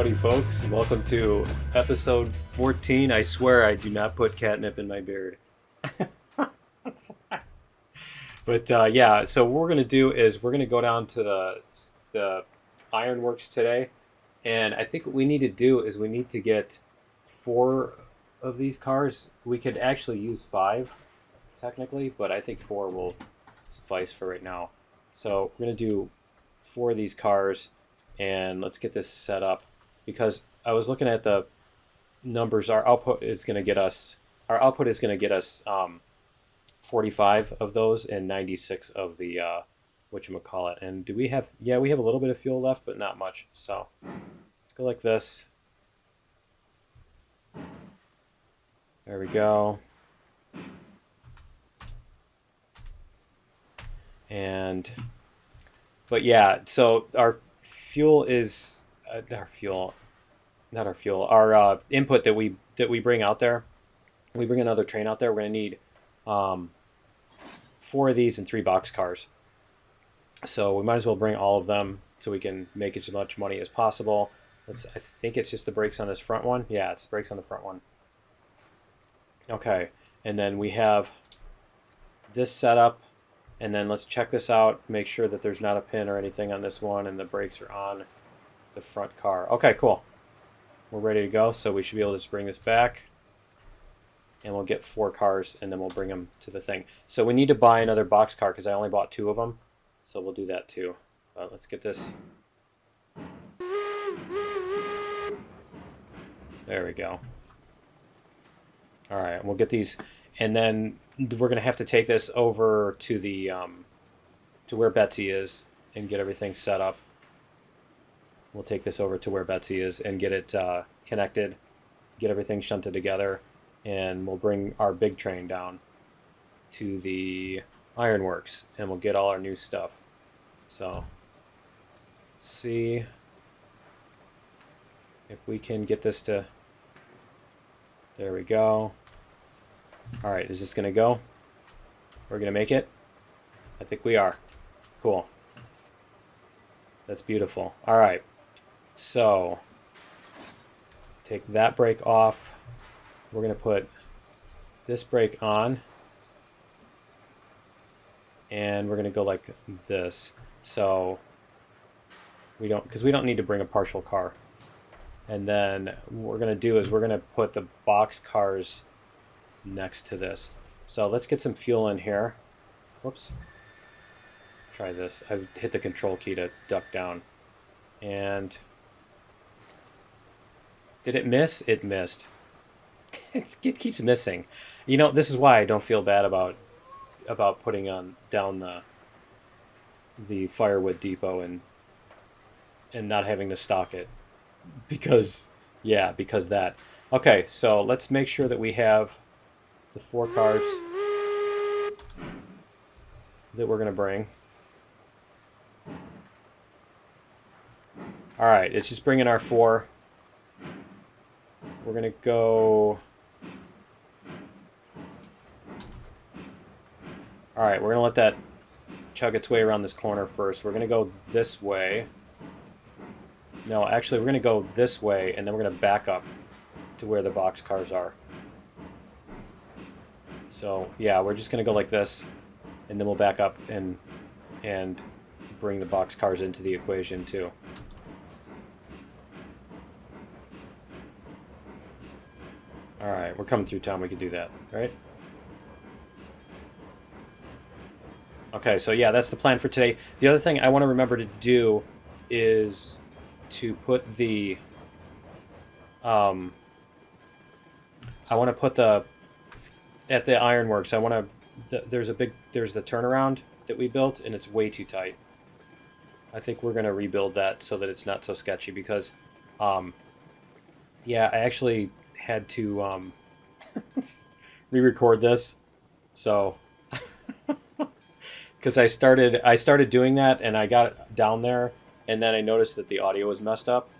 Howdy folks, welcome to episode 14. I swear I do not put catnip in my beard. But yeah, so what we're going to do is we're going to go down to the ironworks today. And I think what we need to do is we need to get 4 of these cars. We could actually use 5 technically, but I think 4 will suffice for right now. So we're going to do 4 of these cars and let's get this set up, because I was looking at the numbers. Our output is going to get us 45 of those and 96 of the whatchamacallit. And do we have, yeah, we have a little bit of fuel left, but not much. So let's go like this. There we go. And but yeah, so our fuel is our input that we bring out there. We bring another train out there. We're gonna need 4 of these and 3 box cars. So we might as well bring all of them so we can make as much money as possible. I think it's just the brakes on this front one. Yeah, it's the brakes on the front one. Okay, and then we have this setup. And then let's check this out, make sure that there's not a pin or anything on this one and the brakes are on the front car. Okay, cool. We're ready to go, so we should be able to just bring this back. And we'll get 4 cars and then we'll bring them to the thing. So we need to buy another box car because I only bought 2 of them. So we'll do that too. Let's get this. There we go. All right, we'll get these. And then we're going to have to take this over to the to where Betsy is and get everything set up. We'll take this over to where Betsy is and get it connected, get everything shunted together, and we'll bring our big train down to the ironworks and we'll get all our new stuff. So let's see if we can get this to, there we go. All right, is this going to go? We're going to make it? I think we are. Cool. That's beautiful. All right. So, take that brake off. We're going to put this brake on. And we're going to go like this. So, because we don't need to bring a partial car. And then what we're going to do is we're going to put the box cars next to this. So let's get some fuel in here. Whoops. Try this. I hit the control key to duck down. And did it miss? It missed. It keeps missing. You know, this is why I don't feel bad about putting down the firewood depot and not having to stock it. Because that. Okay, so let's make sure that we have the 4 cars that we're going to bring. All right, it's just bringing our 4. We're going to go. All right, we're going to let that chug its way around this corner first. We're going to go this way. No, actually, we're going to go this way, and then we're going to back up to where the box cars are. So yeah, we're just going to go like this, and then we'll back up and bring the box cars into the equation too. All right, we're coming through town. We can do that, right? Okay, so yeah, that's the plan for today. The other thing I want to remember to do is to put the at the ironworks, there's the turnaround that we built, and it's way too tight. I think we're going to rebuild that so that it's not so sketchy because, yeah, I actually had to re-record this, so because I started doing that and I got down there and then I noticed that the audio was messed up,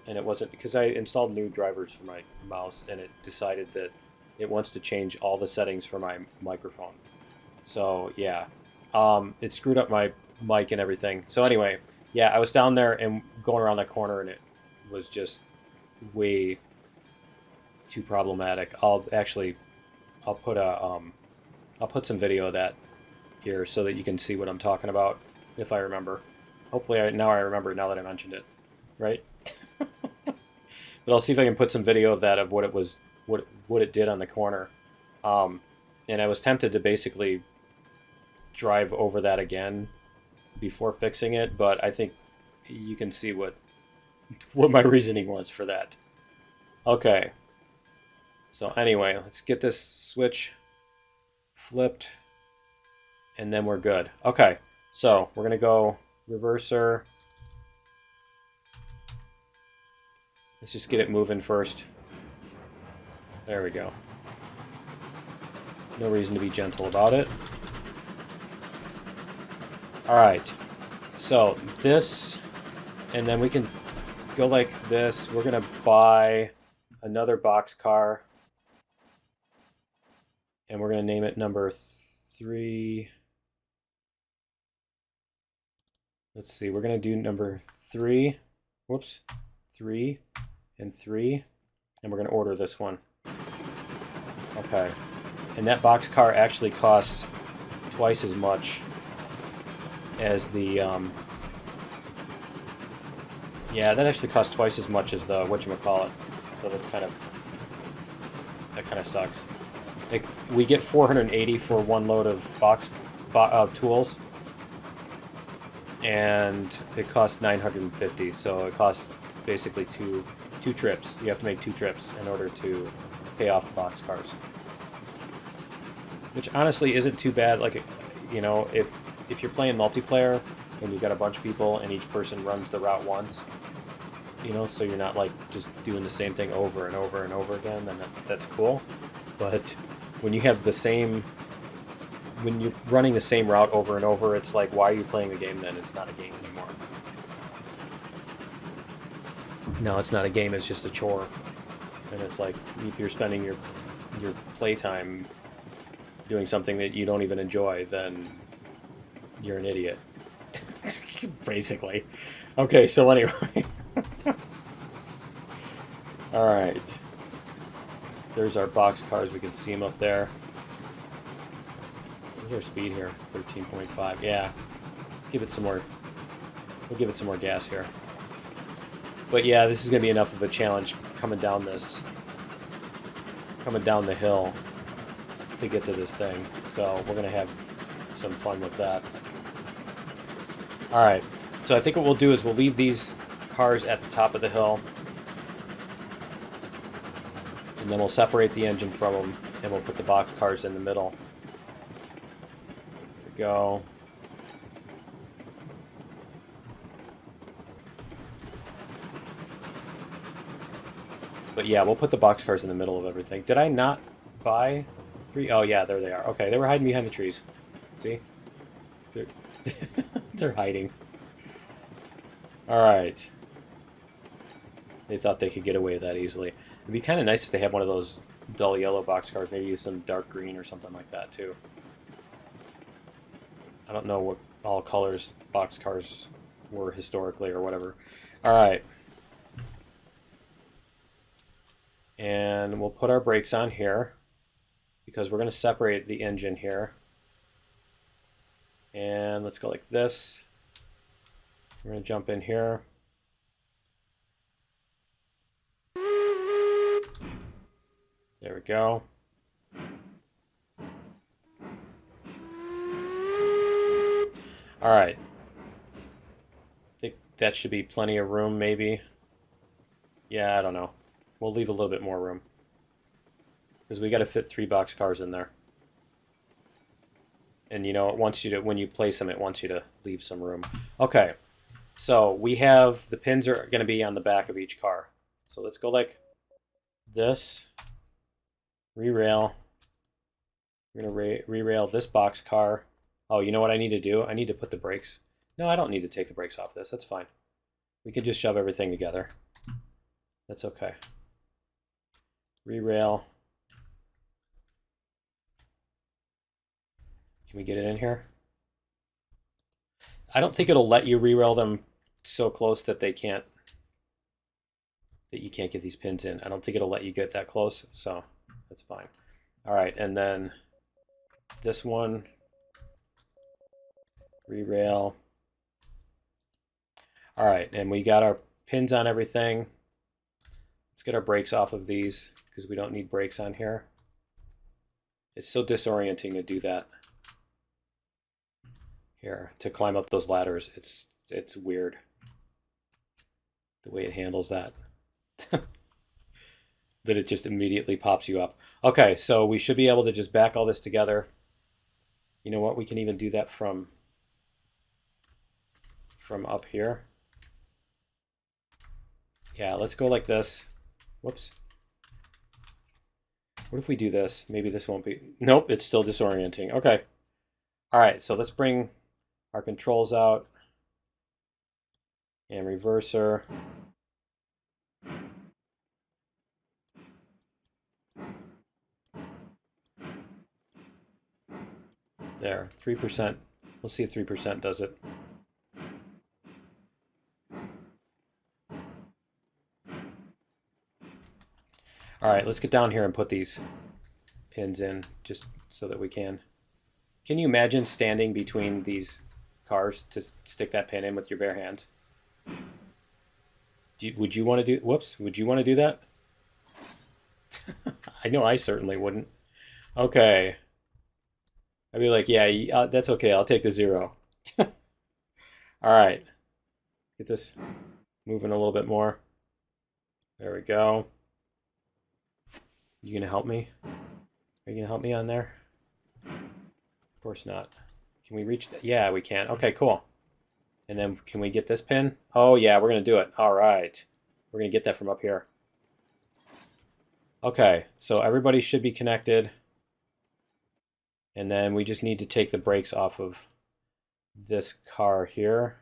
and it wasn't because I installed new drivers for my mouse and it decided that it wants to change all the settings for my microphone. So yeah, it screwed up my mic and everything. So anyway, yeah, I was down there and going around that corner and it was just way too problematic. I'll put I'll put some video of that here so that you can see what I'm talking about if I remember. Hopefully now I remember now that I mentioned it, right? But I'll see if I can put some video of that of what it was, what it did on the corner. And I was tempted to basically drive over that again before fixing it, but I think you can see what my reasoning was for that. Okay. So anyway, let's get this switch flipped, and then we're good. Okay, so we're gonna go reverser. Let's just get it moving first. There we go. No reason to be gentle about it. Alright, so this, and then we can go like this. We're gonna buy another boxcar, and we're gonna name it number 3. Let's see, we're gonna do number 3. Whoops, 3 and 3, and we're gonna order this one. Okay, and that boxcar actually costs twice as much as the yeah, that actually costs twice as much as the whatchamacallit. So that's kind of sucks. Like, we get 480 for one load of tools, and it costs 950. So it costs basically two trips. You have to make 2 trips in order to pay off the boxcars, which honestly isn't too bad. Like, you know, if you're playing multiplayer and you've got a bunch of people and each person runs the route once, you know, so you're not like just doing the same thing over and over and over again, then that's cool. But when you have when you're running the same route over and over, it's like, why are you playing the game then? It's not a game anymore. No, it's not a game, it's just a chore. And it's like, if you're spending your playtime doing something that you don't even enjoy, then you're an idiot. Basically. Okay, so anyway. Alright. There's our boxcars. We can see them up there. What's our speed here? 13.5. Yeah. Give it some more. We'll give it some more gas here. But yeah, this is going to be enough of a challenge coming down the hill to get to this thing. So we're going to have some fun with that. Alright. So I think what we'll do is we'll leave these cars at the top of the hill, and then we'll separate the engine from them, and we'll put the box cars in the middle. There we go. But yeah, we'll put the box cars in the middle of everything. Did I not buy 3? Oh yeah, there they are. Okay, they were hiding behind the trees. See? They're hiding. Alright. They thought they could get away with that easily. It'd be kind of nice if they had one of those dull yellow boxcars, maybe use some dark green or something like that too. I don't know what all colors boxcars were historically or whatever. Alright. And we'll put our brakes on here, because we're going to separate the engine here. And let's go like this. We're going to jump in here. There we go. Alright. I think that should be plenty of room, maybe. Yeah, I don't know. We'll leave a little bit more room, because we got to fit 3 boxcars in there. And you know, it wants you to, when you place them, it wants you to leave some room. Okay, so we have, the pins are going to be on the back of each car. So let's go like this. Re-rail. We're going to re-rail this boxcar. Oh, you know what I need to do? I need to put the brakes. No, I don't need to take the brakes off this. That's fine. We can just shove everything together. That's okay. Re-rail. Can we get it in here? I don't think it'll let you re-rail them so close that they can't that you can't get these pins in. I don't think it'll let you get that close, so that's fine. All right, and then this one, re-rail. All right, and we got our pins on everything. Let's get our brakes off of these because we don't need brakes on here. It's so disorienting to do that. Here, to climb up those ladders, it's weird the way it handles that. That it just immediately pops you up. Okay, so we should be able to just back all this together. You know what? We can even do that from up here. Yeah, let's go like this. Whoops. What if we do this? Maybe this won't be... Nope, it's still disorienting. Okay. All right, so let's bring our controls out. And reverser. There, 3%. We'll see if 3% does it. All right, let's get down here and put these pins in just so that we can. Can you imagine standing between these cars to stick that pin in with your bare hands? Would you want to do, whoops, would you want to do that? I know I certainly wouldn't. Okay. I'd be like, yeah, that's okay. I'll take the 0. All right. Get this moving a little bit more. There we go. You going to help me? Are you going to help me on there? Of course not. Can we reach that? Yeah, we can. Okay, cool. And then can we get this pin? Oh, yeah, we're going to do it. All right. We're going to get that from up here. Okay, so everybody should be connected. And then we just need to take the brakes off of this car here.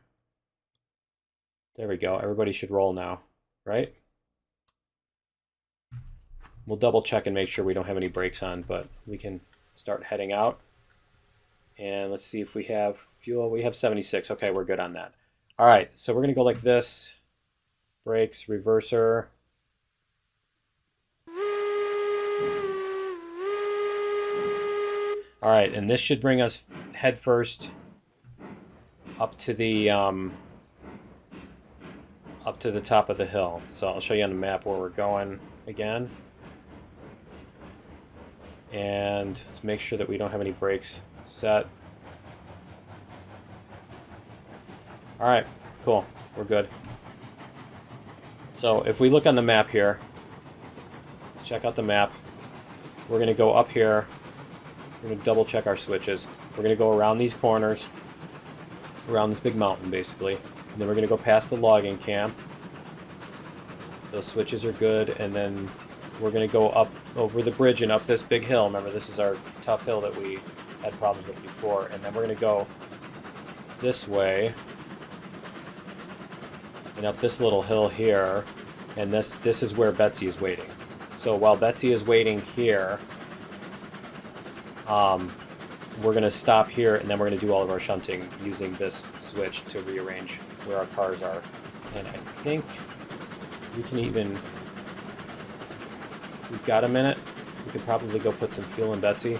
There we go. Everybody should roll now, right? We'll double check and make sure we don't have any brakes on, but we can start heading out. And let's see if we have fuel. We have 76. Okay, we're good on that. All right, so we're going to go like this. Brakes, reverser. All right, and this should bring us head first up to the top of the hill. So I'll show you on the map where we're going again. And let's make sure that we don't have any brakes set. All right, cool, we're good. So if we look on the map here, check out the map. We're gonna go up here. We're going to double check our switches. We're going to go around these corners, around this big mountain basically, and then we're going to go past the logging camp. Those switches are good, and then we're going to go up over the bridge and up this big hill. Remember, this is our tough hill that we had problems with before, and then we're going to go this way and up this little hill here, and this is where Betsy is waiting. So while Betsy is waiting here, we're going to stop here, and then we're going to do all of our shunting using this switch to rearrange where our cars are. And I think we can even... We've got a minute. We could probably go put some fuel in Betsy.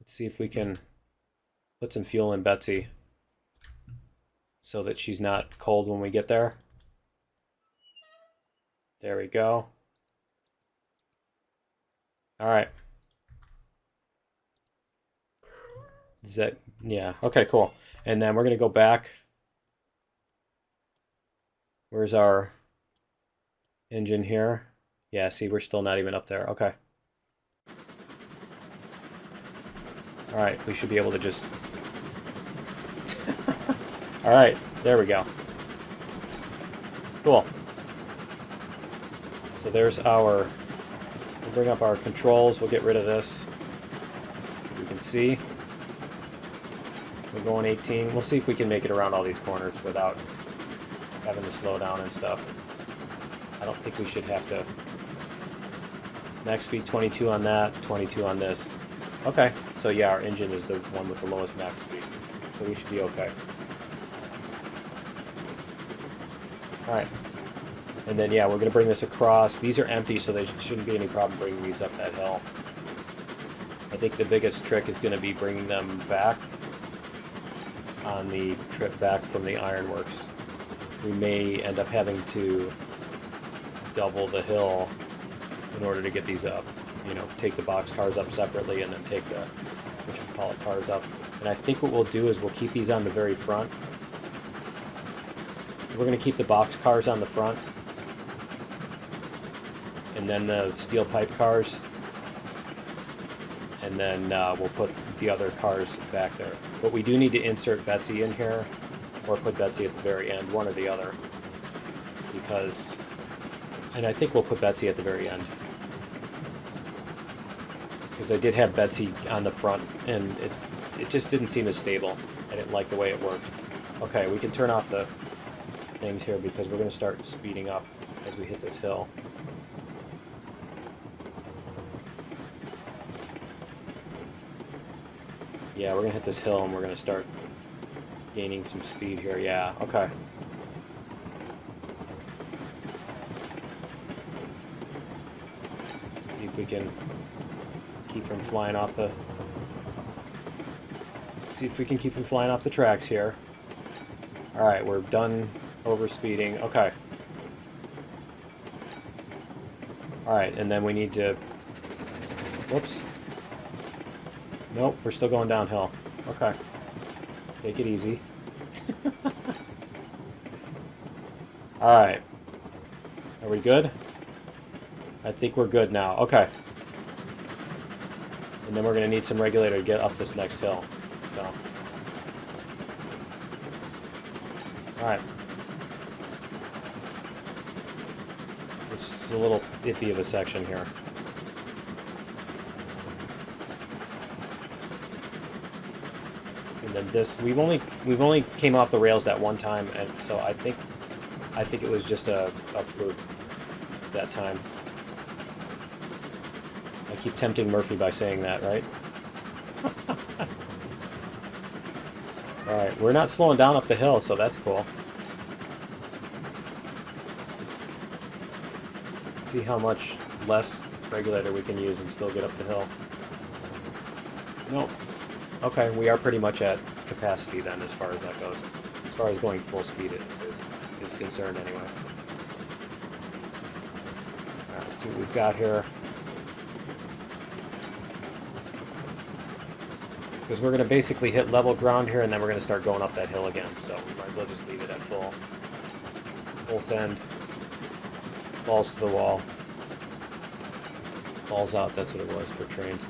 Let's see if we can put some fuel in Betsy so that she's not cold when we get there. There we go. All right. Is that, yeah, okay, cool. And then we're going to go back. Where's our engine here? Yeah, see, we're still not even up there. Okay. All right, we should be able to just... All right, there we go. Cool. So there's our... We'll bring up our controls. We'll get rid of this. You can see. We're going 18. We'll see if we can make it around all these corners without having to slow down and stuff. I don't think we should have to. Max speed 22 on that, 22 on this. Okay, so yeah, our engine is the one with the lowest max speed. So we should be okay. All right. And then, yeah, we're going to bring this across. These are empty, so there shouldn't be any problem bringing these up that hill. I think the biggest trick is going to be bringing them back on the trip back from the ironworks. We may end up having to double the hill in order to get these up. You know, take the box cars up separately and then take the, whatchamacallit, cars up. And I think what we'll do is we'll keep these on the very front. We're going to keep the box cars on the front. And then the steel pipe cars. And then we'll put the other cars back there. But we do need to insert Betsy in here, or put Betsy at the very end, one or the other. Because, and I think we'll put Betsy at the very end. Because I did have Betsy on the front, and it just didn't seem as stable. I didn't like the way it worked. Okay, we can turn off the things here because we're going to start speeding up as we hit this hill. Yeah, we're going to hit this hill and we're going to start gaining some speed here. Yeah, okay. See if we can keep from flying off the... See if we can keep from flying off the tracks here. Alright, we're done over speeding. Okay. Alright, and then we need to... Whoops. Nope, we're still going downhill. Okay. Take it easy. Alright. Are we good? I think we're good now. Okay. And then we're going to need some regulator to get up this next hill. So. Alright. This is a little iffy of a section here. And then this, we've only came off the rails that one time, and so I think it was just a fluke that time. I keep tempting Murphy by saying that, right? Alright, we're not slowing down up the hill, so that's cool. Let's see how much less regulator we can use and still get up the hill. Nope. Okay, we are pretty much at capacity then as far as that goes. As far as going full speed is concerned anyway. Alright, let's see what we've got here. Because we're going to basically hit level ground here and then we're going to start going up that hill again. So we might as well just leave it at full send. Balls to the wall. Balls out, that's what it was for trains.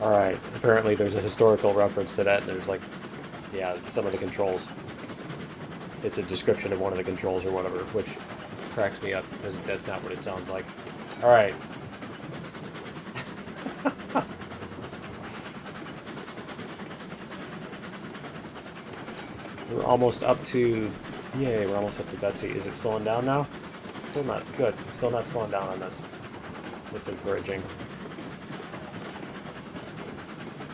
Alright, apparently there's a historical reference to that, and there's like, yeah, some of the controls. It's a description of one of the controls or whatever, which cracks me up, because that's not what it sounds like. Alright. We're almost up to, yay, we're almost up to Betsy. Is it slowing down now? It's still not, good. It's still not slowing down on this. That's encouraging.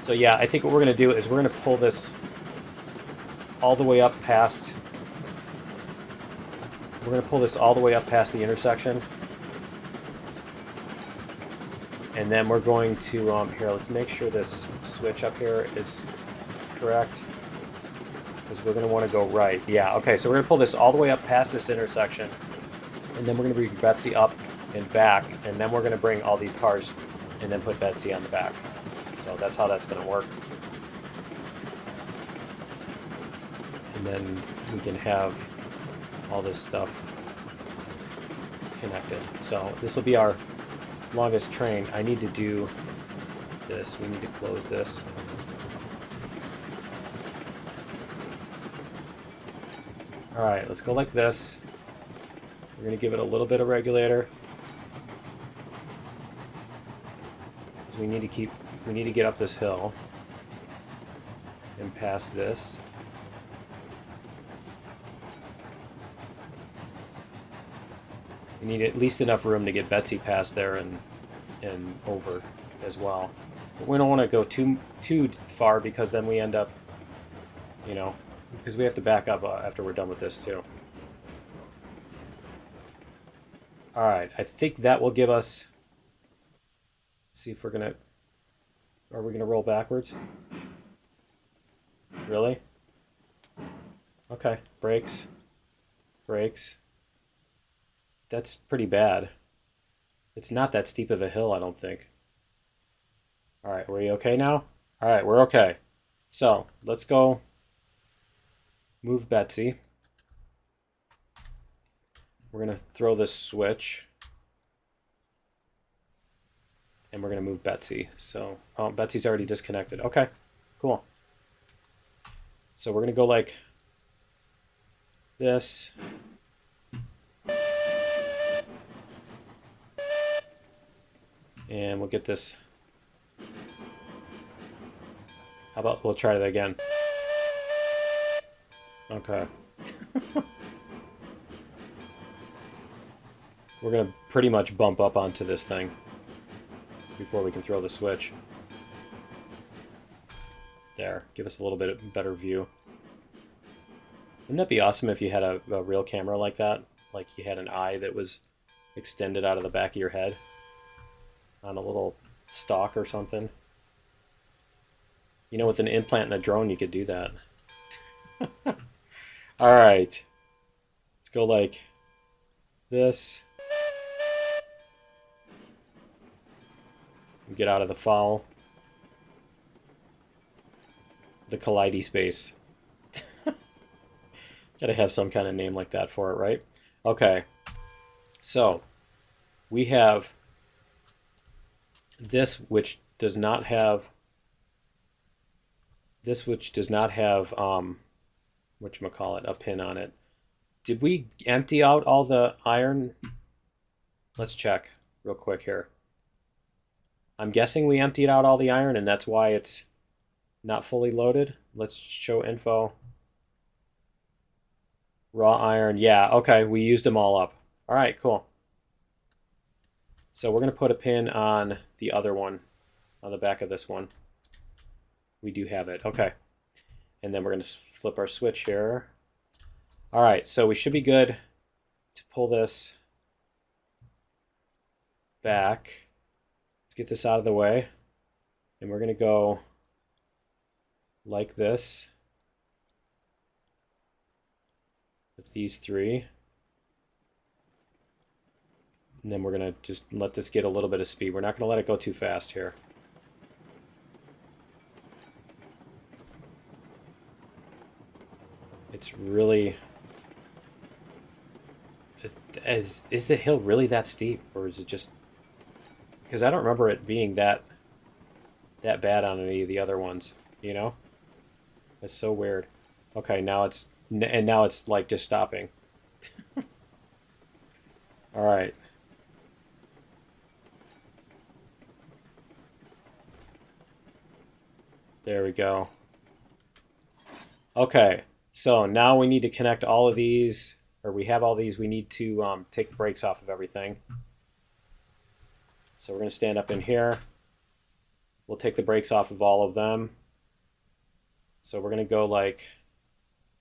So yeah, I think what we're going to do is we're going to pull this all the way up past... We're going to pull this all the way up past the intersection. And then we're going to... here, let's make sure this switch up here is correct. Because we're going to want to go right. Yeah, okay, so we're going to pull this all the way up past this intersection. And then we're going to bring Betsy up and back. And then we're going to bring all these cars and then put Betsy on the back. So that's how that's going to work. And then we can have all this stuff connected. So this will be our longest train. I need to do this. We need to close this. Alright, let's go like this. We're going to give it a little bit of regulator. Because we need to get up this hill and past this. We need at least enough room to get Betsy past there and over as well. But we don't want to go too far because then we end up, you know, because we have to back up after we're done with this too. All right, I think that will give us. See if we're gonna. Are we gonna roll backwards? Really? Okay, brakes. Brakes. That's pretty bad. It's not that steep of a hill, I don't think. All right, we okay now? All right, we're okay. So let's go move Betsy. We're gonna throw this switch. And we're gonna move Betsy. So, oh, Betsy's already disconnected. Okay, cool. So we're gonna go like this. And we'll get this. How about we'll try that again? Okay. We're gonna pretty much bump up onto this thing before we can throw the switch. There, give us a little bit better view. Wouldn't that be awesome if you had a real camera like that? Like you had an eye that was extended out of the back of your head on a little stalk or something. You know, with an implant and a drone, you could do that. All right. Let's go like this. Get out of the foul. The Kaleidi space. Gotta have some kind of name like that for it, right? Okay. So, we have this which does not have whatchamacallit, a pin on it. Did we empty out all the iron? Let's check real quick here. I'm guessing we emptied out all the iron and that's why it's not fully loaded. Let's show info. Raw iron. Yeah, okay, we used them all up. All right, cool. So we're going to put a pin on the other one, on the back of this one. We do have it. Okay. And then we're going to flip our switch here. All right, so we should be good to pull this back. Let's get this out of the way. And we're going to go like this with these three. And then we're going to just let this get a little bit of speed. We're not going to let it go too fast here. It's really... Is the hill really that steep? Or is it just... Because I don't remember it being that bad on any of the other ones, you know? It's so weird. Okay, now it's... And now it's like just stopping. All right. There we go. Okay, so now we need to connect all of these, or we have all these. We need to take the brakes off of everything. So we're going to stand up in here. We'll take the brakes off of all of them. So we're going to go like,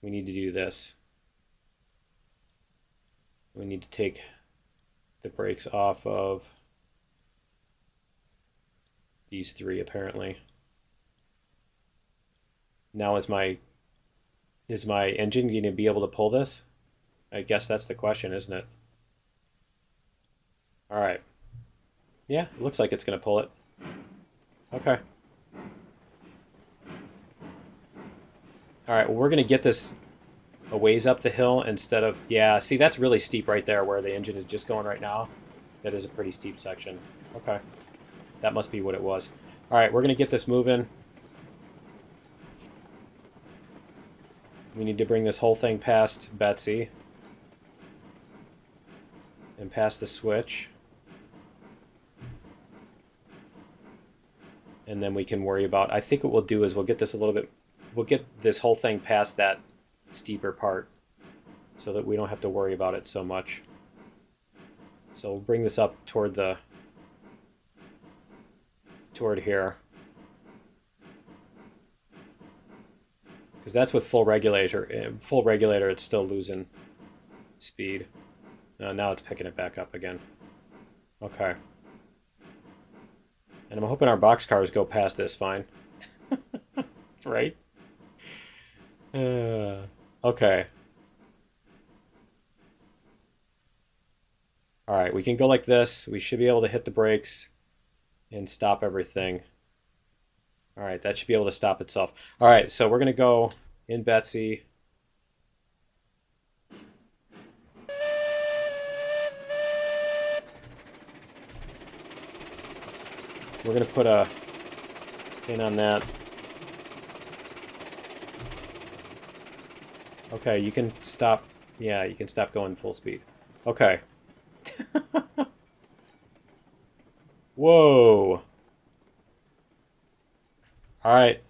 we need to do this. We need to take the brakes off of these three, apparently. Now is my engine going to be able to pull this? I guess that's the question, isn't it? All right. Yeah, it looks like it's going to pull it. Okay. All right, well, we're going to get this a ways up the hill instead of... Yeah, see, that's really steep right there where the engine is just going right now. That is a pretty steep section. Okay. That must be what it was. All right, we're going to get this moving. We need to bring this whole thing past Betsy. And past the switch. And then we can worry about... I think what we'll do is we'll get this a little bit... We'll get this whole thing past that steeper part so that we don't have to worry about it so much. So we'll bring this up toward here. Because that's with full regulator. Full regulator, it's still losing speed. Now it's picking it back up again. Okay. And I'm hoping our boxcars go past this fine. Right? Okay. Alright, we can go like this. We should be able to hit the brakes and stop everything. Alright, that should be able to stop itself. Alright, so we're going to go in Betsy. We're going to put a pin on that. Okay, you can stop. Yeah, you can stop going full speed. Okay. Whoa. All right.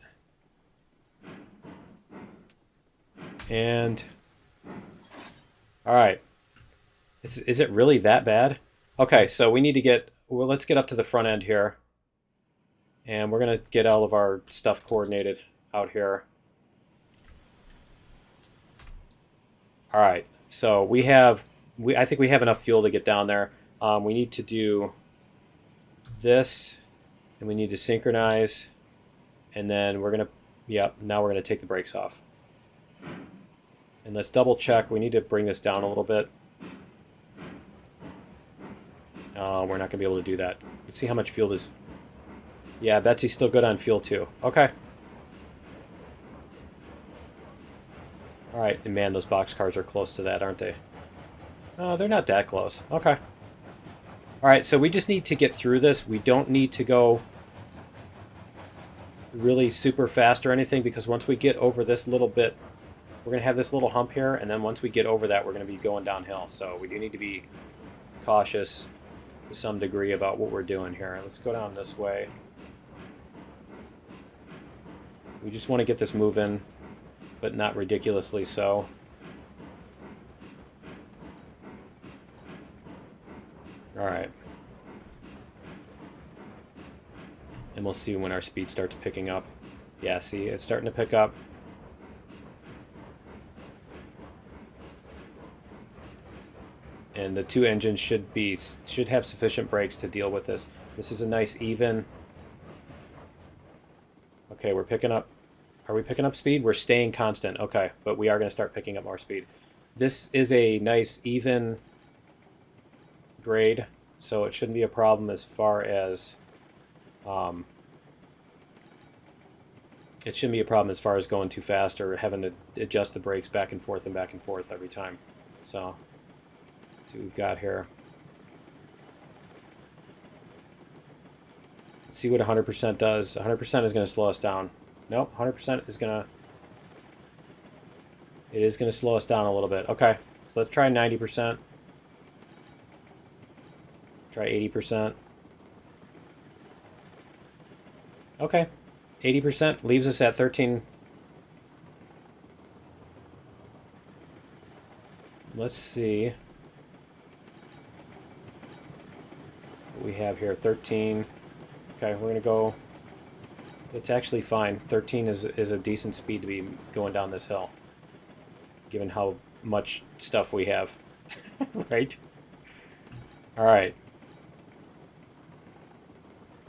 And all right. Is it really that bad? Okay, so we need to get, well, let's get up to the front end here. And we're going to get all of our stuff coordinated out here. All right, so I think we have enough fuel to get down there. We need to do this, and we need to synchronize, and then we're going to, yep, now we're going to take the brakes off. And let's double check. We need to bring this down a little bit. We're not going to be able to do that. Let's see how much fuel is. Yeah, Betsy's still good on fuel too. Okay. All right, and man, those boxcars are close to that, aren't they? They're not that close. Okay. All right, so we just need to get through this. We don't need to go really super fast or anything, because once we get over this little bit, we're going to have this little hump here, and then once we get over that, we're going to be going downhill. So we do need to be cautious to some degree about what we're doing here. Let's go down this way. We just want to get this moving, but not ridiculously so. All right. And we'll see when our speed starts picking up. Yeah, see, it's starting to pick up. And the two engines should have sufficient brakes to deal with this. This is a nice even. Okay, we're picking up. Are we picking up speed? We're staying constant. Okay, but we are going to start picking up more speed. This is a nice even grade, so it shouldn't be a problem as far as going too fast or having to adjust the brakes back and forth every time. So let's see what we've got here. Let's see what 100% does. 100% is going to slow us down. Nope, 100% is going to... It is going to slow us down a little bit. Okay, so let's try 90%. Try 80%. Okay, 80% leaves us at 13. Let's see what we have here. 13. Okay, we're going to go... It's actually fine. 13 is a decent speed to be going down this hill, given how much stuff we have. Right? Alright.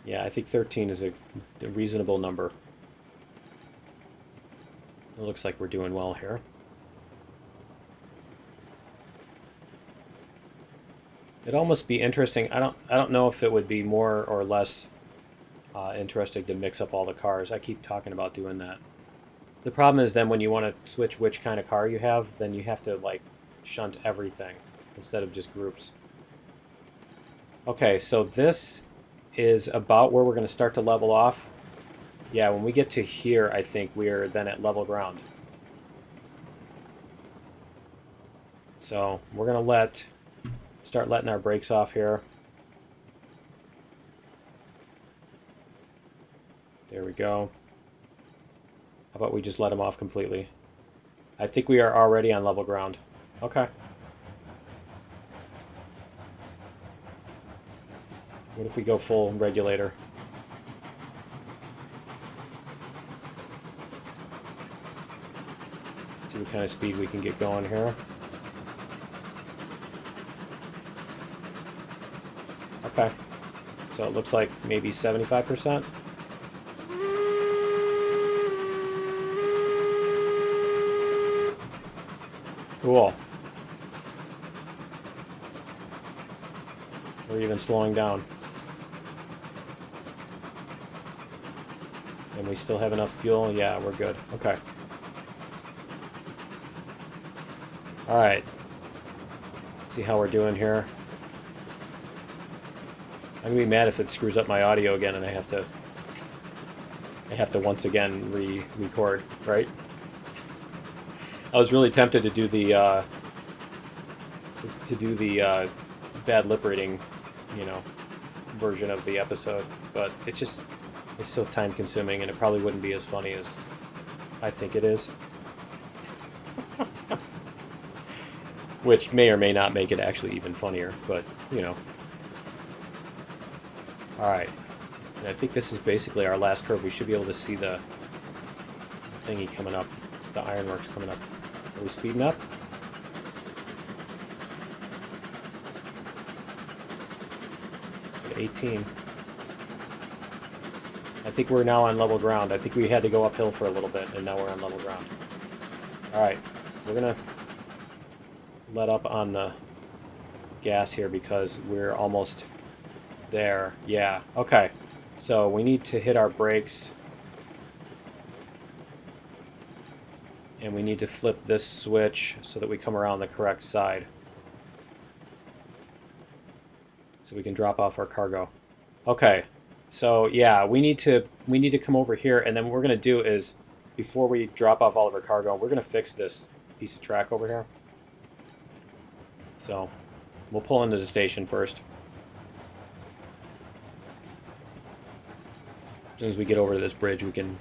Yeah, I think 13 is a reasonable number. It looks like we're doing well here. It'd almost be interesting. I don't know if it would be more or less interesting to mix up all the cars. I keep talking about doing that. The problem is then when you want to switch which kind of car you have, then you have to like shunt everything instead of just groups. Okay, so this is about where we're going to start to level off. Yeah, when we get to here, I think we're then at level ground. So we're going to start letting our brakes off here. There we go. How about we just let them off completely? I think we are already on level ground. Okay. What if we go full regulator? See what kind of speed we can get going here. Okay. So it looks like maybe 75%. Cool. We're even slowing down. And we still have enough fuel? Yeah, we're good. Okay. Alright. See how we're doing here. I'm gonna be mad if it screws up my audio again and I have to once again re-record, right? I was really tempted to do the bad lip reading, you know, version of the episode, but it's so time consuming and it probably wouldn't be as funny as I think it is. Which may or may not make it actually even funnier, but you know. Alright. And I think this is basically our last curve. We should be able to see the thingy coming up, the ironworks coming up. Are we speeding up? At 18. I think we're now on level ground. I think we had to go uphill for a little bit, and now we're on level ground. Alright, we're gonna let up on the gas here because we're almost there. Yeah, okay. So we need to hit our brakes. And we need to flip this switch so that we come around the correct side. So we can drop off our cargo. Okay. So yeah, we need to come over here, and then what we're gonna do is, before we drop off all of our cargo, we're gonna fix this piece of track over here. So we'll pull into the station first. As soon as we get over to this bridge, we can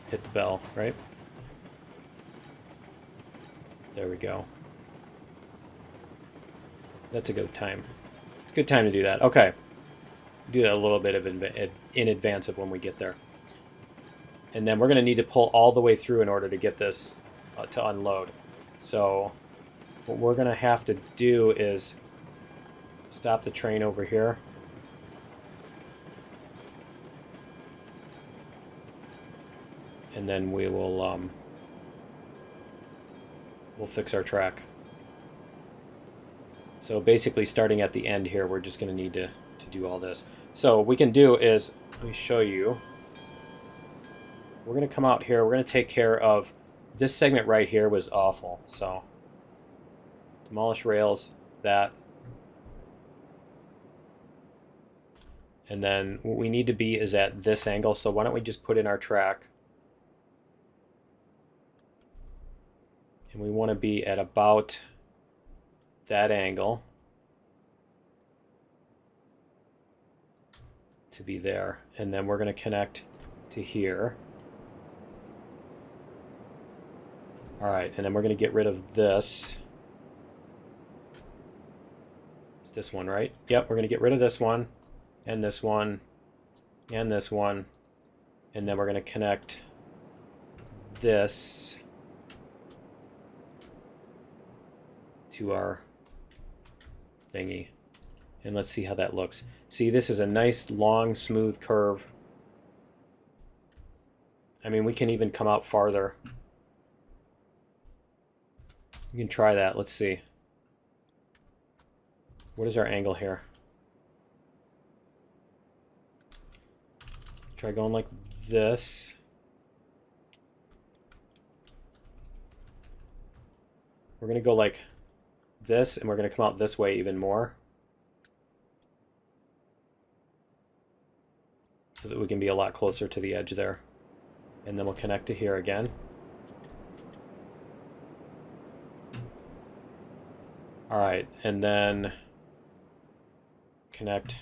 hit the bell, right? There we go. That's a good time. It's a good time to do that. Okay. Do that a little bit of in advance of when we get there. And then we're going to need to pull all the way through in order to get this to unload. So what we're going to have to do is stop the train over here. And then we will we'll fix our track. So basically starting at the end here, we're just going to need to do all this. So what we can do is, let me show you. We're going to come out here. We're going to take care of this segment right here was awful. So demolish rails, that. And then what we need to be is at this angle. So why don't we just put in our track. And we want to be at about that angle to be there. And then we're going to connect to here. Alright, and then we're going to get rid of this. It's this one, right? Yep, we're going to get rid of this one, and this one, and this one. And then we're going to connect this to our thingy. And let's see how that looks. See, this is a nice, long, smooth curve. I mean, we can even come out farther. We can try that. Let's see. What is our angle here? Try going like this. We're going to go like this, and we're going to come out this way even more. So that we can be a lot closer to the edge there. And then we'll connect to here again. Alright, and then connect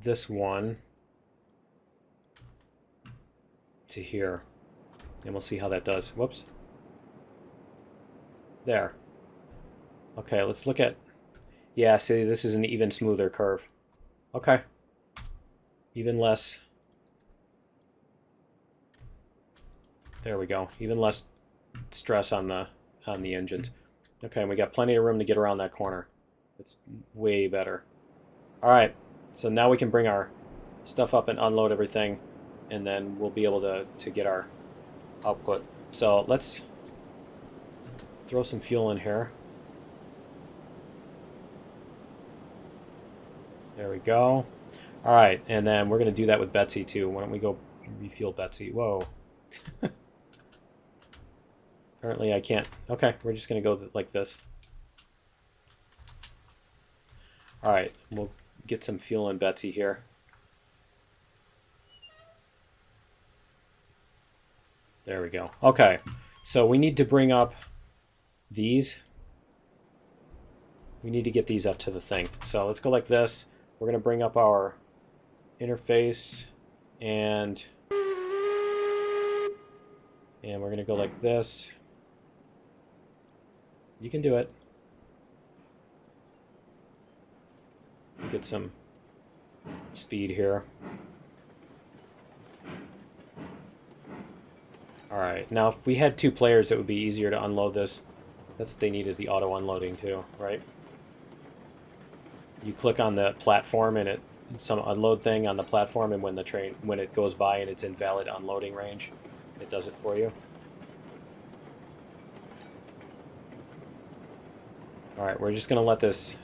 this one to here. And we'll see how that does. Whoops. There. Okay, let's look at... Yeah, see, this is an even smoother curve. Okay. Even less... There we go. Even less stress on the on the engines. Okay, and we got plenty of room to get around that corner. It's way better. All right, so now we can bring our stuff up and unload everything, and then we'll be able to get our output. So let's throw some fuel in here. There we go. All right, and then we're going to do that with Betsy too. Why don't we go refuel Betsy? Whoa. Apparently I can't. Okay, we're just going to go like this. All right, we'll get some fuel in Betsy here. There we go. Okay, so we need to bring up these. We need to get these up to the thing. So let's go like this. We're going to bring up our interface, and we're going to go like this. You can do it. Get some speed here. Alright, now if we had 2 players, it would be easier to unload this. That's what they need, is the auto unloading too, right? You click on the platform and some unload thing on the platform, and when it goes by and it's in valid unloading range, it does it for you. Alright, we're just going to let this,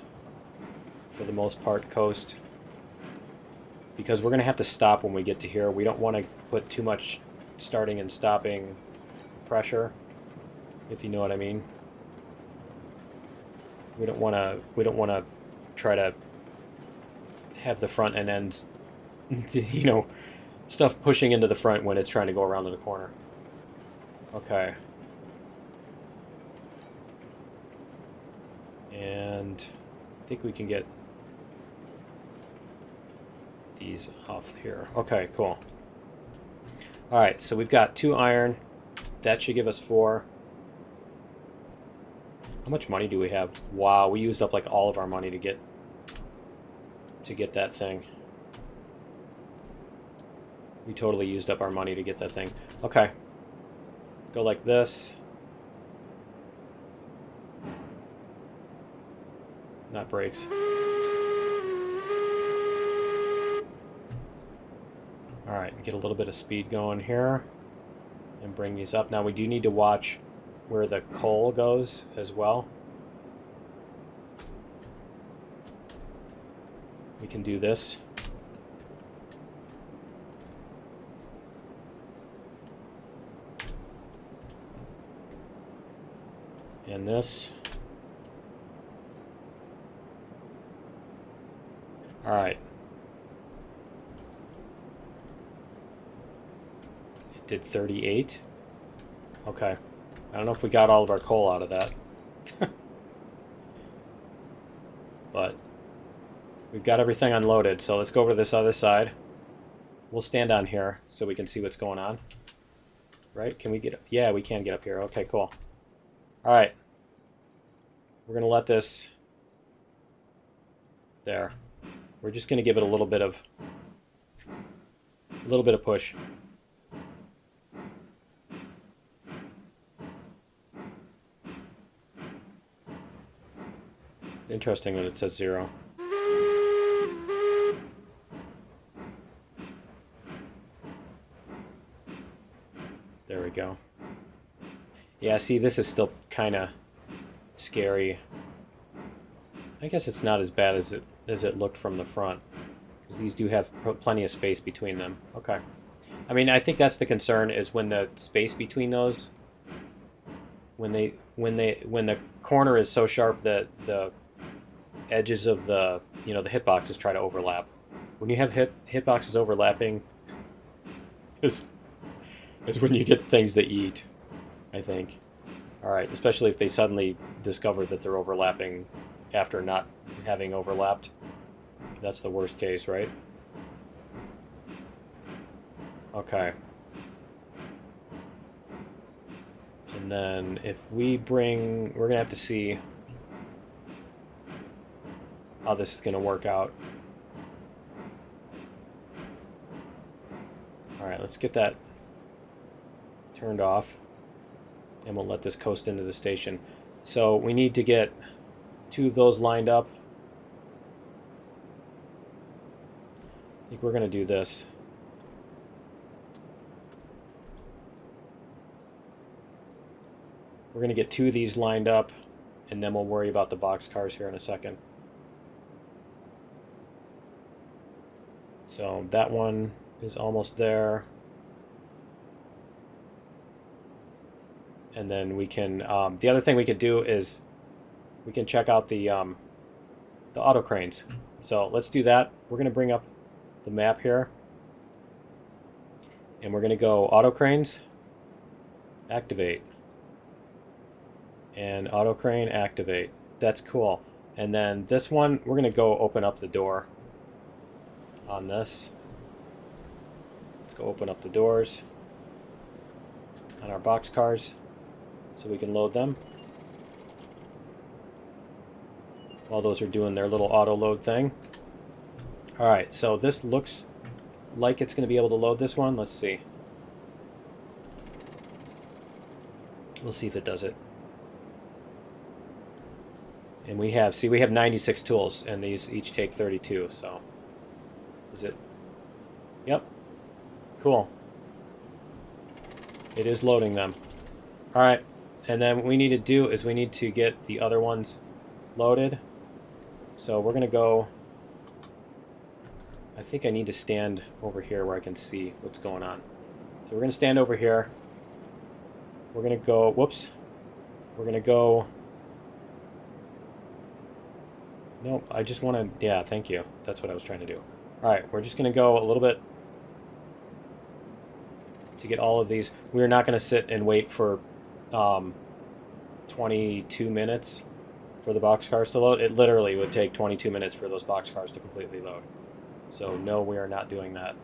for the most part, coast, because we're going to have to stop when we get to here. We don't want to put too much starting and stopping pressure, if you know what I mean. We don't want to try to have the front and ends, you know, stuff pushing into the front when it's trying to go around the corner. Okay. And I think we can get these off here. Okay, cool. Alright, so we've got 2 iron. That should give us 4. How much money do we have? Wow, we used up like all of our money to get that thing. We totally used up our money to get that thing. Okay. Go like this. Not brakes. Alright, get a little bit of speed going here and bring these up. Now we do need to watch where the coal goes as well. We can do this. And this. Alright. It did 38. Okay. I don't know if we got all of our coal out of that. But we've got everything unloaded, so let's go over to this other side. We'll stand on here so we can see what's going on. Right? Can we get up? Yeah, we can get up here. Okay, cool. Alright. We're going to let this... There. We're just going to give it a little bit of push. Interesting that it says 0. There we go. Yeah, see, this is still kind of scary. I guess it's not as bad as it looked from the front, because these do have plenty of space between them. Okay. I mean, I think that's the concern, is when the space between those, when the corner is so sharp that the edges of the hitboxes try to overlap. When you have hitboxes overlapping, is when you get things that eat, I think. Alright, especially if they suddenly discover that they're overlapping after not having overlapped. That's the worst case, right? Okay. And then if we we're going to have to see how this is going to work out. Alright, let's get that turned off. and we'll let this coast into the station. So we need to get 2 of those lined up. I think we're going to do this. We're going to get 2 of these lined up, and then we'll worry about the boxcars here in a second. So that one is almost there. And then we can, the other thing we could do is we can check out the auto cranes. So let's do that. We're going to bring up the map here. And we're going to go auto cranes, activate. And auto crane, activate. That's cool. And then this one, we're going to go open up the door on this. Let's go open up the doors on our boxcars so we can load them. While those are doing their little auto load thing. Alright, so this looks like it's going to be able to load this one. Let's see. We'll see if it does it. And we have, see, we have 96 tools, and these each take 32, so. Is it? Yep. Cool. It is loading them. Alright, and then what we need to do is we need to get the other ones loaded. So we're going to go, I think I need to stand over here where I can see what's going on. So we're going to stand over here. We're going to go, whoops. We're going to go, nope, I just want to, yeah, thank you. That's what I was trying to do. Alright, we're just going to go a little bit to get all of these. We're not going to sit and wait for 22 minutes for the boxcars to load. It literally would take 22 minutes for those boxcars to completely load. So no, we are not doing that.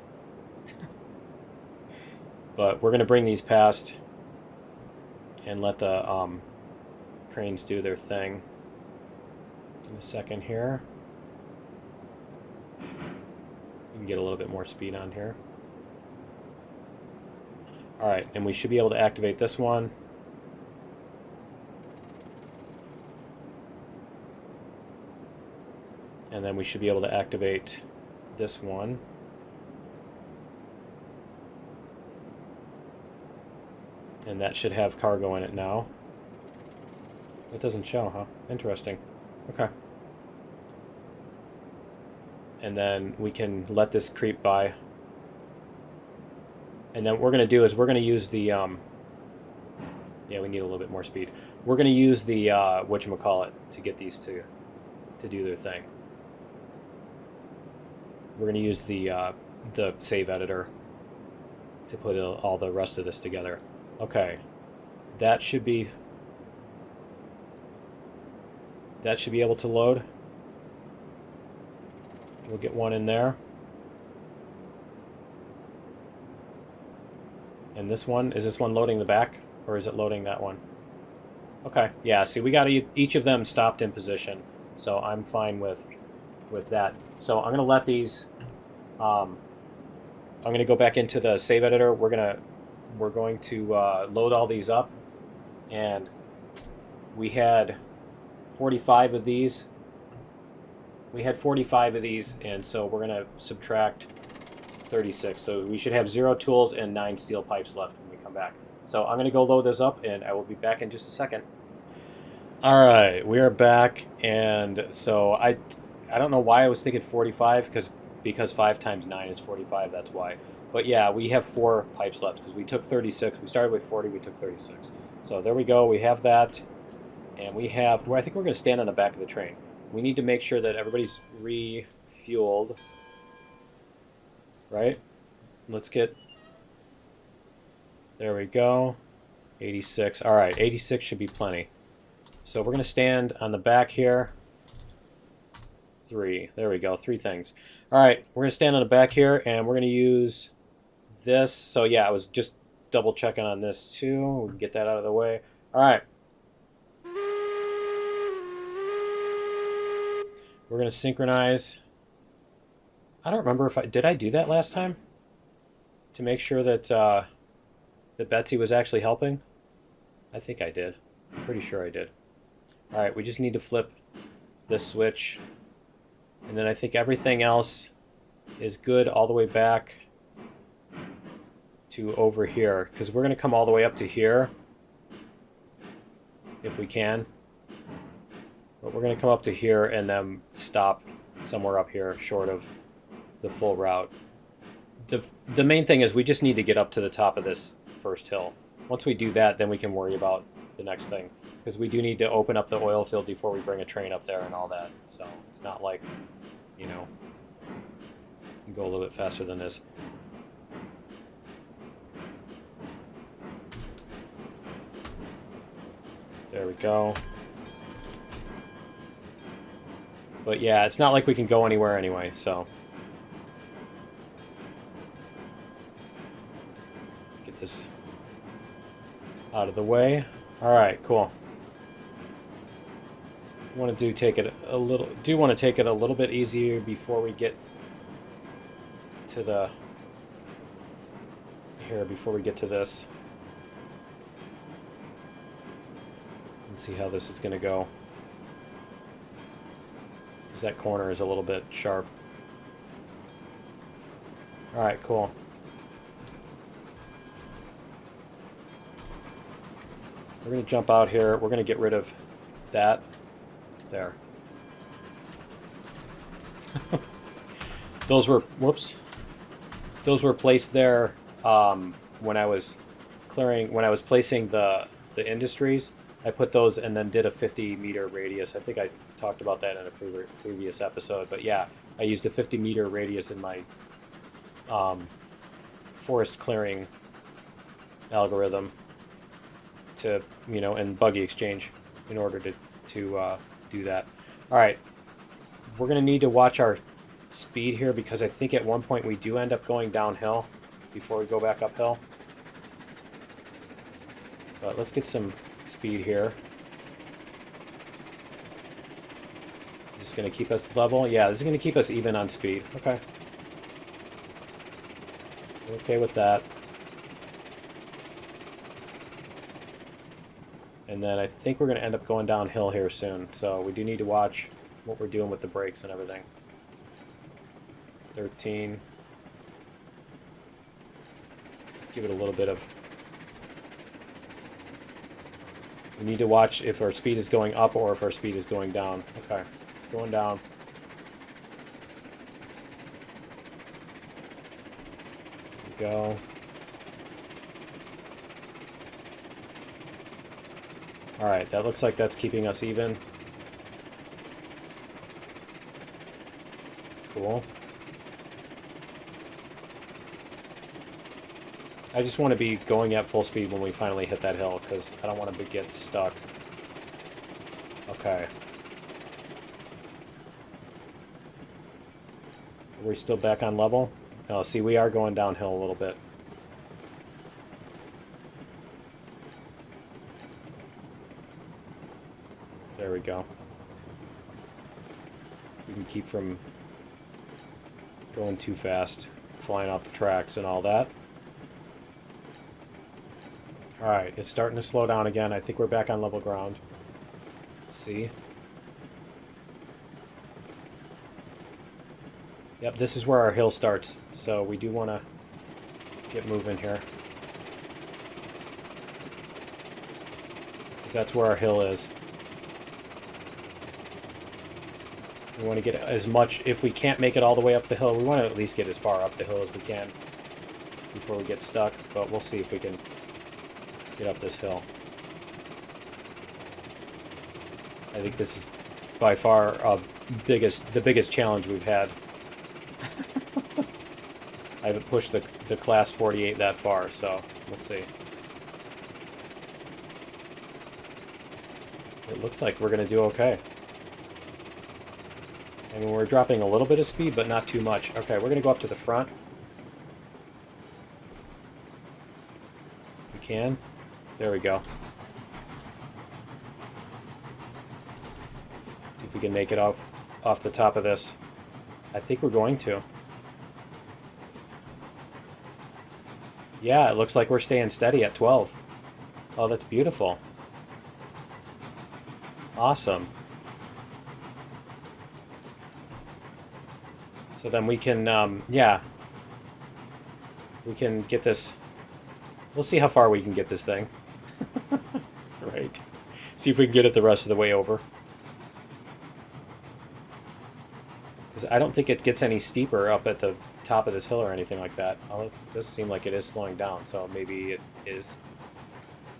But we're going to bring these past and let the cranes do their thing in a second here. We can get a little bit more speed on here. Alright, and we should be able to activate this one. And then we should be able to activate this one. And that should have cargo in it now. It doesn't show, huh? Interesting. Okay. And then we can let this creep by. And then what we're going to do is we're going to use the... yeah, we need a little bit more speed. We're going to use the, whatchamacallit, to get these to do their thing. We're going to use the save editor to put all the rest of this together. Okay, that should be able to load. We'll get one in there. And this one, is this one loading the back, or is it loading that one? Okay, yeah, see, we got each of them stopped in position, so I'm fine with that. So I'm going to let these, I'm going to go back into the save editor. We're going to load all these up, and we had 45 of these. We had 45 of these, and so we're going to subtract 36. So we should have 0 tools and 9 steel pipes left when we come back. So I'm going to go load this up, and I will be back in just a second. All right, we are back, and so I don't know why I was thinking 45, because 5 times 9 is 45, that's why. But yeah, we have 4 pipes left, because we took 36. We started with 40, we took 36. So there we go, we have that. And we have, well, I think we're going to stand on the back of the train. We need to make sure that everybody's refueled. Right? Let's get, there we go. 86, all right, 86 should be plenty. So we're going to stand on the back here. 3, there we go, 3 things. All right, we're going to stand on the back here, and we're going to use this. So yeah, I was just double checking on this too. We can get that out of the way. All right. We're going to synchronize. I don't remember if did I do that last time? To make sure that that Betsy was actually helping? I think I did. I'm pretty sure I did. Alright, we just need to flip this switch. And then I think everything else is good all the way back to over here. Because we're going to come all the way up to here. If we can. But we're going to come up to here and then stop somewhere up here short of the full route. The main thing is we just need to get up to the top of this first hill. Once we do that, then we can worry about the next thing. Because we do need to open up the oil field before we bring a train up there and all that. So it's not like, you know, you can go a little bit faster than this. There we go. But yeah, it's not like we can go anywhere anyway, so. Get this out of the way. Alright, cool. Want to take it a little bit easier before we get to the before we get to this. Let's see how this is going to go. Because that corner is a little bit sharp. Alright, cool. We're going to jump out here. We're going to get rid of that. There. Those were, whoops. Those were placed there when I was placing the industries. I put those and then did a 50-meter radius. I think I talked about that in a previous episode. But yeah, I used a 50-meter radius in my forest clearing algorithm to, you know, and Buggy Exchange in order to do that. All right, we're going to need to watch our speed here because I think at one point we do end up going downhill before we go back uphill. But let's get some speed here. Is this going to keep us level? Yeah, this is going to keep us even on speed. Okay. Okay with that. And then I think we're going to end up going downhill here soon. So we do need to watch what we're doing with the brakes and everything. 13. Give it a little bit of... We need to watch if our speed is going up or if our speed is going down. Okay, going down. There we go. Alright, that looks like that's keeping us even. Cool. I just want to be going at full speed when we finally hit that hill, because I don't want to get stuck. Okay. Are we still back on level? Oh, see, we are going downhill a little bit. There we go. We can keep from going too fast, flying off the tracks and all that. Alright, it's starting to slow down again. I think we're back on level ground. Let's see. Yep, this is where our hill starts, so we do want to get moving here. Because that's where our hill is. We want to get as much, if we can't make it all the way up the hill, we want to at least get as far up the hill as we can before we get stuck, but we'll see if we can get up this hill. I think this is by far the biggest challenge we've had. I haven't pushed the class 48 that far, so we'll see. It looks like we're going to do okay. I mean, we're dropping a little bit of speed, but not too much. Okay, we're going to go up to the front. We can. There we go. See if we can make it off the top of this. I think we're going to. Yeah, it looks like we're staying steady at 12. Oh, that's beautiful. Awesome. So then we can, yeah, we can get this. We'll see how far we can get this thing. Right. See if we can get it the rest of the way over. Because I don't think it gets any steeper up at the top of this hill or anything like that. Oh, it does seem like it is slowing down, so maybe it is.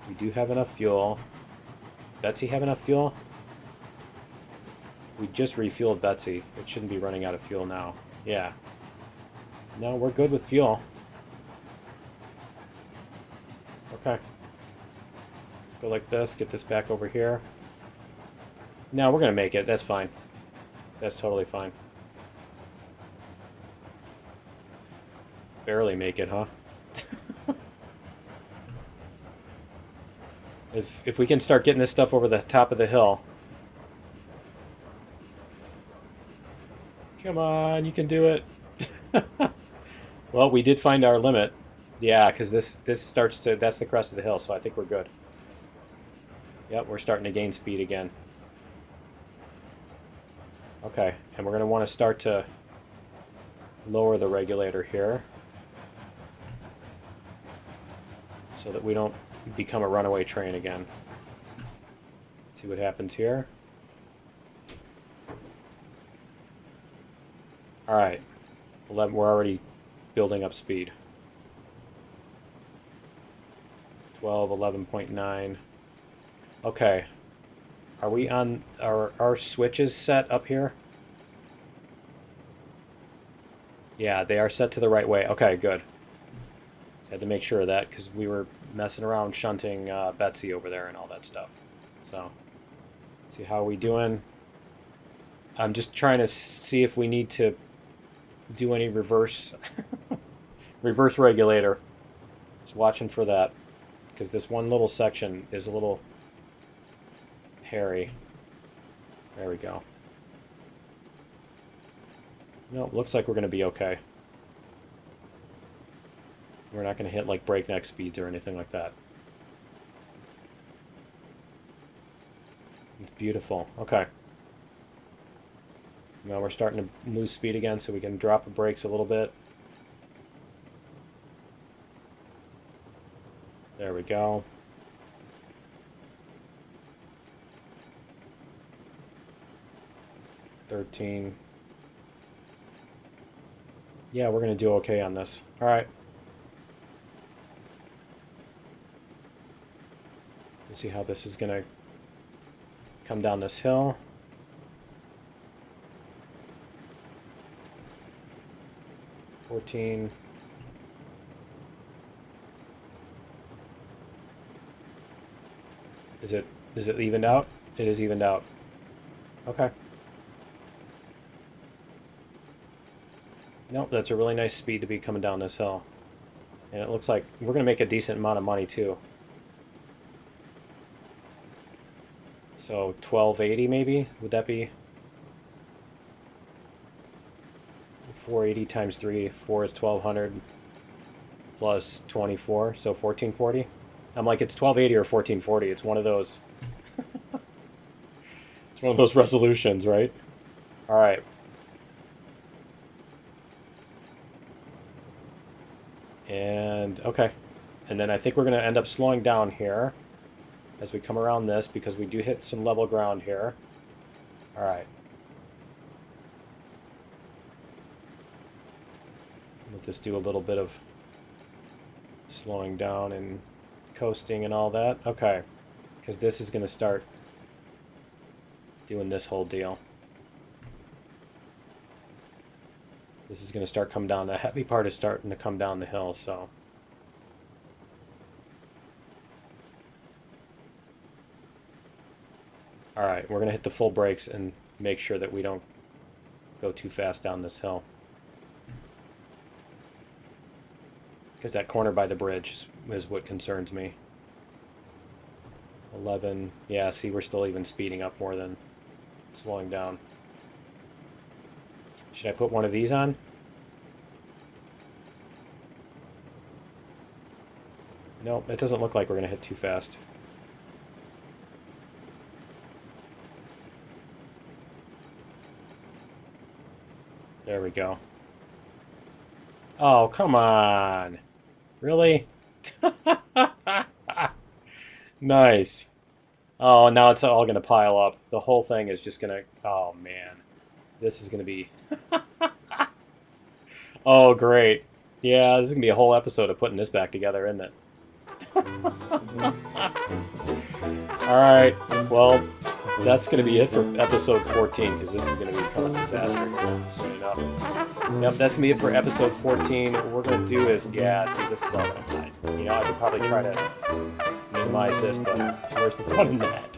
We do have enough fuel. Betsy have enough fuel? We just refueled Betsy. It shouldn't be running out of fuel now. Yeah. No, we're good with fuel. Okay. Go like this, get this back over here. No, we're going to make it. That's fine. That's totally fine. Barely make it, huh? If we can start getting this stuff over the top of the hill. Come on, you can do it. Well, we did find our limit. Yeah, because this starts to... That's the crest of the hill, so I think we're good. Yep, we're starting to gain speed again. Okay, and we're going to want to start to lower the regulator here. So that we don't become a runaway train again. Let's see what happens here. Alright. 11, we're already building up speed. 12, 11.9. Okay. Are we on... Our switches set up here? Yeah, they are set to the right way. Okay, good. So I had to make sure of that because we were messing around shunting Betsy over there and all that stuff. So, see how we doing. I'm just trying to see if we need to do any reverse reverse regulator. Just watching for that because this one little section is a little hairy. There we go. No, looks like we're going to be okay. We're not going to hit like breakneck speeds or anything like that. It's beautiful. Okay. Now we're starting to lose speed again, so we can drop the brakes a little bit. There we go. $13. Yeah, we're going to do okay on this. All right. Let's see how this is going to come down this hill. $14. Is it evened out? It is evened out. Okay. Nope, that's a really nice speed to be coming down this hill. And it looks like we're going to make a decent amount of money too. So 1280 maybe? Would that be 480 times 3? 4 is 1200 plus 24, so 1440. I'm like, it's 1280 or 1440. It's one of those. It's one of those resolutions, right? All right. And okay. And then I think we're going to end up slowing down here as we come around this because we do hit some level ground here. All right. Let this do a little bit of slowing down and coasting and all that. Okay. Because this is going to start doing this whole deal. This is going to start coming down. The heavy part is starting to come down the hill, so... Alright, we're going to hit the full brakes and make sure that we don't go too fast down this hill. Because that corner by the bridge is what concerns me. 11. Yeah, see, we're still even speeding up more than slowing down. Should I put one of these on? Nope, it doesn't look like we're going to hit too fast. There we go. Oh, come on. Really? Nice. Oh, now it's all going to pile up. The whole thing is just going to... Oh, man. This is going to be... Oh, great. Yeah, this is going to be a whole episode of putting this back together, isn't it? Alright, well, that's going to be it for episode 14, because this is going to become a disaster here soon enough. Yep, that's going to be it for episode 14. What we're going to do is, yeah, see, this is all going to hide. You know, I could probably try to minimize this, but where's the fun in that?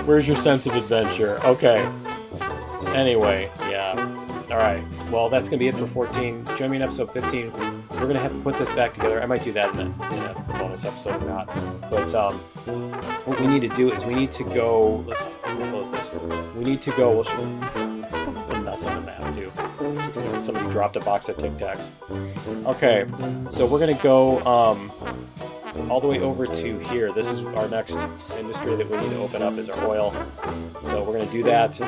Where's your sense of adventure? Okay. Anyway, yeah. Alright, well, that's going to be it for 14. Join me in episode 15. We're going to have to put this back together. I might do that in a bonus episode or not. But what we need to do is we need to go... Let's close this here. We need to go... We'll mess on the map, too. Somebody dropped a box of TicTacs. Okay, so we're going to go all the way over to here. This is our next industry that we need to open up is our oil. So we're going to do that.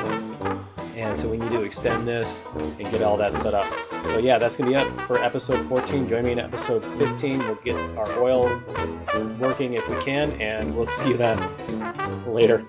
And so we need to extend this and get all that set up. So yeah, that's going to be it for episode 14. Join me in episode 15. We'll get our oil working if we can, and we'll see you then. Later.